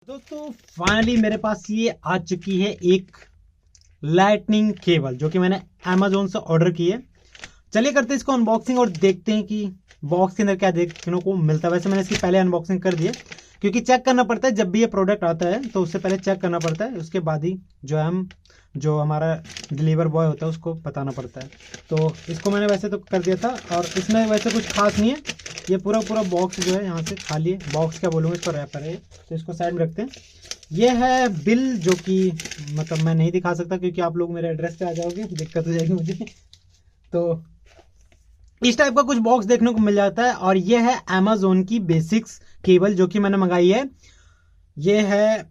दोस्तों फाइनली मेरे पास ये आ चुकी है एक लाइटनिंग केबल जो कि मैंने अमेजोन से ऑर्डर की है। चलिए करते हैं इसको अनबॉक्सिंग और देखते हैं कि बॉक्स के अंदर क्या देखने को मिलता है। वैसे मैंने इसकी पहले अनबॉक्सिंग कर दी है क्योंकि चेक करना पड़ता है जब भी ये प्रोडक्ट आता है तो उससे पहले चेक करना पड़ता है, उसके बाद ही जो हमारा डिलीवर बॉय होता है उसको बताना पड़ता है। तो इसको मैंने वैसे तो कर दिया था और इसमें वैसे कुछ खास नहीं है। ये पूरा बॉक्स जो है यहाँ से खाली है, बॉक्स क्या बोलूँगा, इसको रैपर है। तो इसको साइड में रखते हैं। ये है बिल जो कि मतलब मैं नहीं दिखा सकता क्योंकि आप लोग मेरे एड्रेस पे आ जाओगे, दिक्कत हो जाएगी मुझे। तो इस टाइप का कुछ बॉक्स देखने को मिल जाता है और ये है अमेजोन की बेसिक्स केबल जो कि मैंने मंगाई है। ये है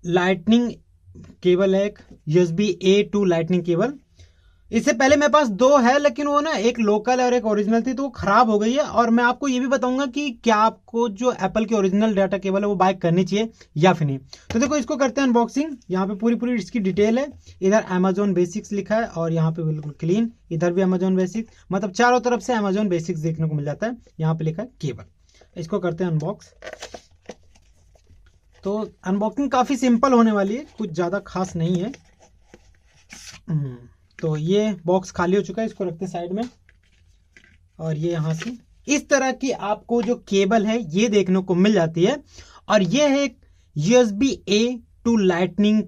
लाइटनिंग केबल है, एक USB A to lightning cable. इससे पहले मेरे पास दो है लेकिन वो ना एक लोकल है और एक ओरिजिनल थी तो वो खराब हो गई है। और मैं आपको ये भी बताऊंगा कि क्या आपको जो एप्पल की ओरिजिनल डाटा केबल है वो बाय करनी चाहिए या फिर नहीं। तो देखो इसको करते हैं अनबॉक्सिंग। यहाँ पे पूरी इसकी डिटेल है। इधर अमेजोन बेसिक्स लिखा है और यहाँ पे बिल्कुल क्लीन, इधर भी अमेजोन बेसिक्स, मतलब चारों तरफ से अमेजोन बेसिक्स देखने को मिल जाता है। यहाँ पे लिखा है केबल। इसको करते हैं अनबॉक्स। तो अनबॉक्सिंग काफी सिंपल होने वाली है, कुछ ज्यादा खास नहीं है। तो ये बॉक्स खाली हो चुका है, इसको रखते हैं साइड में। और ये यहाँ से इस तरह की आपको जो केबल है ये देखने को मिल जाती है। और ये है एक USB A to lightning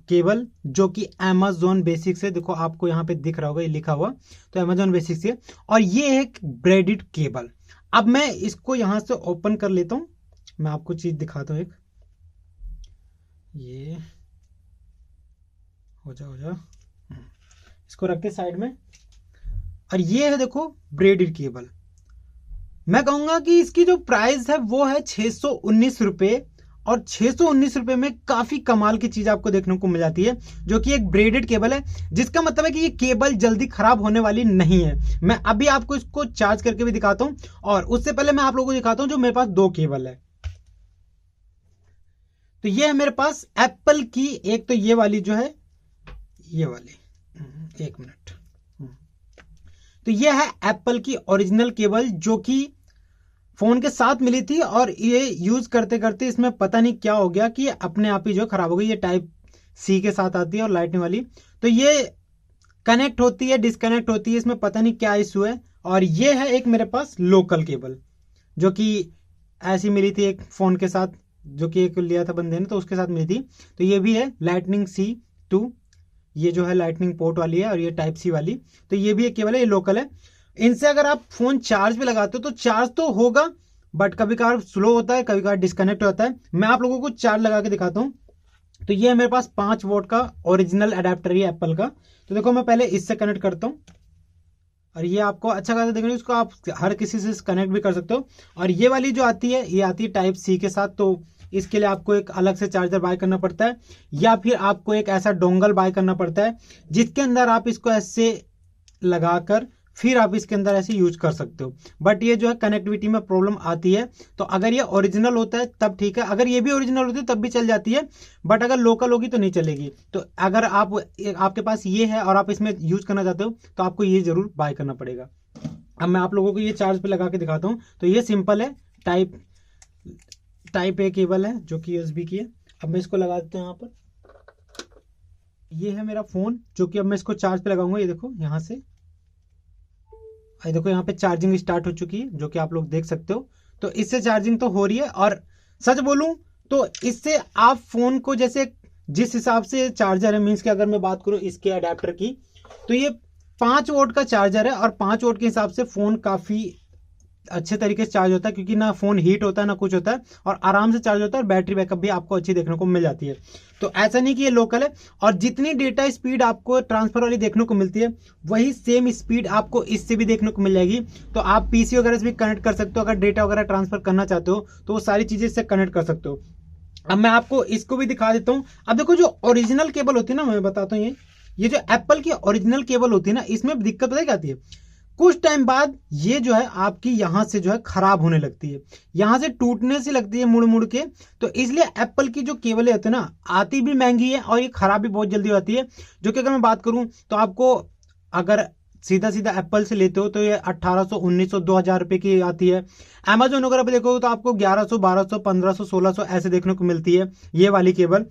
cable जो कि अमेजोन बेसिक्स है। देखो आपको यहाँ पे दिख रहा होगा ये लिखा हुआ, तो अमेजोन बेसिक्स है। और ये है एक ब्रेडेड केबल। अब मैं इसको यहाँ से ओपन कर लेता हूँ, मैं आपको चीज दिखाता हूँ एक। ये हो जा इसको रखते साइड में। और ये है देखो ब्रेडेड केबल। मैं कहूंगा कि इसकी जो प्राइस है वो है 619 रुपए। और 619 रुपए में काफी कमाल की चीज आपको देखने को मिल जाती है जो कि एक ब्रेडेड केबल है, जिसका मतलब है कि ये केबल जल्दी खराब होने वाली नहीं है। मैं अभी आपको इसको चार्ज करके भी दिखाता हूं और उससे पहले मैं आप लोगों को दिखाता हूं जो मेरे पास दो केबल है। तो ये है मेरे पास एप्पल की, एक तो ये वाली जो है, ये वाली, एक मिनट। तो ये है एप्पल की ओरिजिनल केबल जो कि फोन के साथ मिली थी और ये यूज करते करते इसमें पता नहीं क्या हो गया कि अपने आप ही जो खराब हो गई। ये टाइप C के साथ आती है और लाइटनिंग वाली, तो ये कनेक्ट होती है डिस्कनेक्ट होती है, इसमें पता नहीं क्या इशू है। और ये है एक मेरे पास लोकल केबल जो कि ऐसी मिली थी एक फोन के साथ, जो कि एक लिया था बंदे ने तो उसके साथ मिली थी। तो ये भी है लाइटनिंग C2, ये जो है लाइटनिंग पोर्ट वाली है और ये टाइप C वाली। तो ये भी एक केबल है, ये लोकल है। इनसे अगर आप फोन चार्ज पे लगाते हो तो चार्ज तो होगा बट कभी कभार स्लो होता है, कभी कभार डिस्कनेक्ट होता है। मैं आप लोगों को चार्ज लगा के दिखाता हूँ। तो ये है मेरे पास 5 वोल्ट का ओरिजिनल अडेप्टर है एप्पल का। तो देखो मैं पहले इससे कनेक्ट करता हूँ और ये आपको अच्छा खासा देखना, इसको आप हर किसी से कनेक्ट भी कर सकते हो। और ये वाली जो आती है ये आती है टाइप C के साथ, तो इसके लिए आपको एक अलग से चार्जर बाय करना पड़ता है या फिर आपको एक ऐसा डोंगल बाय करना पड़ता है जिसके अंदर आप इसको ऐसे लगाकर फिर आप इसके अंदर ऐसे यूज कर सकते हो। बट ये जो है कनेक्टिविटी में प्रॉब्लम आती है। तो अगर ये ओरिजिनल होता है तब ठीक है, अगर ये भी ओरिजिनल होती है तब भी चल जाती है, बट अगर लोकल होगी तो नहीं चलेगी। तो अगर आपके पास ये है और आप इसमें यूज करना चाहते हो तो आपको ये जरूर बाय करना पड़ेगा। अब मैं आप लोगों को ये चार्ज पे लगा के दिखाता हूँ। तो ये सिंपल है, टाइप A केबल है जो कि USB की है। अब मैं इसको लगा देता हूँ यहाँ पर। ये है मेरा फोन जो कि अब मैं इसको चार्ज पे लगाऊंगा। ये देखो यहाँ से, ये देखो यहाँ पे चार्जिंग स्टार्ट हो चुकी है जो कि आप लोग देख सकते हो। तो इससे चार्जिंग तो हो रही है। और सच बोलूं तो इससे आप फोन को जैसे जिस हिसाब से चार्जर है, मीन्स कि अगर मैं बात करूं इसके अडेप्टर की, तो ये 5 वोल्ट का चार्जर है और 5 वोल्ट के हिसाब से फोन काफी अच्छे तरीके से चार्ज होता है क्योंकि ना फोन हीट होता है ना कुछ होता है और आराम से चार्ज होता है और बैटरी बैकअप भी आपको अच्छी देखने को मिल जाती है। तो ऐसा नहीं कि ये लोकल है। और जितनी डेटा स्पीड आपको ट्रांसफर वाली देखने को मिलती है वही सेम स्पीड आपको इससे भी देखने को मिल जाएगी। तो आप PC वगैरह से भी कनेक्ट कर सकते हो, अगर डेटा वगैरह ट्रांसफर करना चाहते हो तो वो सारी चीजें इससे कनेक्ट कर सकते हो। अब मैं आपको इसको भी दिखा देता हूँ। अब देखो जो ओरिजिनल केबल होती है ना, मैं बताता हूँ, ये जो एप्पल की ओरिजिनल केबल होती है ना, इसमें दिक्कत पता है क्या आती है, कुछ टाइम बाद ये जो है आपकी यहां से जो है खराब होने लगती है, यहां से टूटने से लगती है मुड़ मुड़ के। तो इसलिए एप्पल की जो केबलें होती है ना, आती भी महंगी है और ये खराब भी बहुत जल्दी होती है। जो कि अगर मैं बात करूं तो आपको अगर सीधा सीधा एप्पल से लेते हो तो ये 1800, 1900, 2000 रुपए की आती है। अमेजोन वगैरह पे देखो तो आपको 1100, 1200, 1500, 1600 ऐसे देखने को मिलती है ये वाली केबल।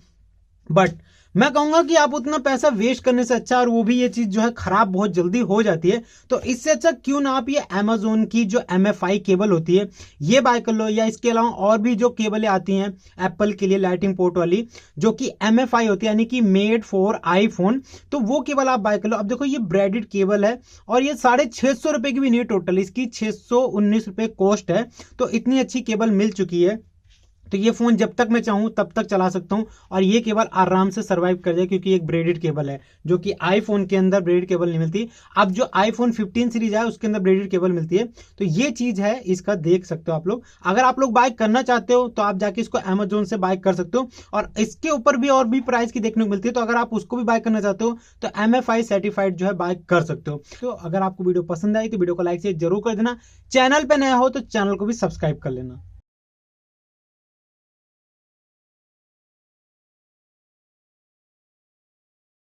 बट मैं कहूंगा कि आप उतना पैसा वेस्ट करने से अच्छा, और वो भी ये चीज जो है खराब बहुत जल्दी हो जाती है, तो इससे अच्छा क्यों ना आप ये अमेजोन की जो MFI केबल होती है ये बाय कर लो, या इसके अलावा और भी जो केबलें आती हैं एप्पल के लिए लाइटिंग पोर्ट वाली जो कि MFI होती है यानी कि मेड फॉर आईफोन, तो वो केबल आप बाय कर लो। अब देखो ये ब्रांडेड केबल है और ये 650 रुपए की भी नहीं है, टोटल इसकी 619 रुपए कॉस्ट है। तो इतनी अच्छी केबल मिल चुकी है, तो ये फोन जब तक मैं चाहूं तब तक चला सकता हूं, और ये केबल आराम से सरवाइव कर जाए क्योंकि एक ब्रेडेड केबल है जो कि आईफोन के अंदर ब्रेडेड केबल नहीं मिलती। अब जो आईफोन 15 सीरीज है उसके अंदर ब्रेडेड केबल मिलती है, तो ये चीज है इसका, देख सकते हो आप लोग। अगर आप लोग बाय करना चाहते हो तो आप जाके इसको अमेजोन से बाय कर सकते हो, और इसके ऊपर भी और भी प्राइस की देखने को मिलती है, तो अगर आप उसको भी बाय करना चाहते हो तो MFI सर्टिफाइड जो है बाय कर सकते हो। तो अगर आपको वीडियो पसंद आई तो वीडियो को लाइक से जरूर कर देना, चैनल पे नया हो तो चैनल को भी सब्सक्राइब कर लेना।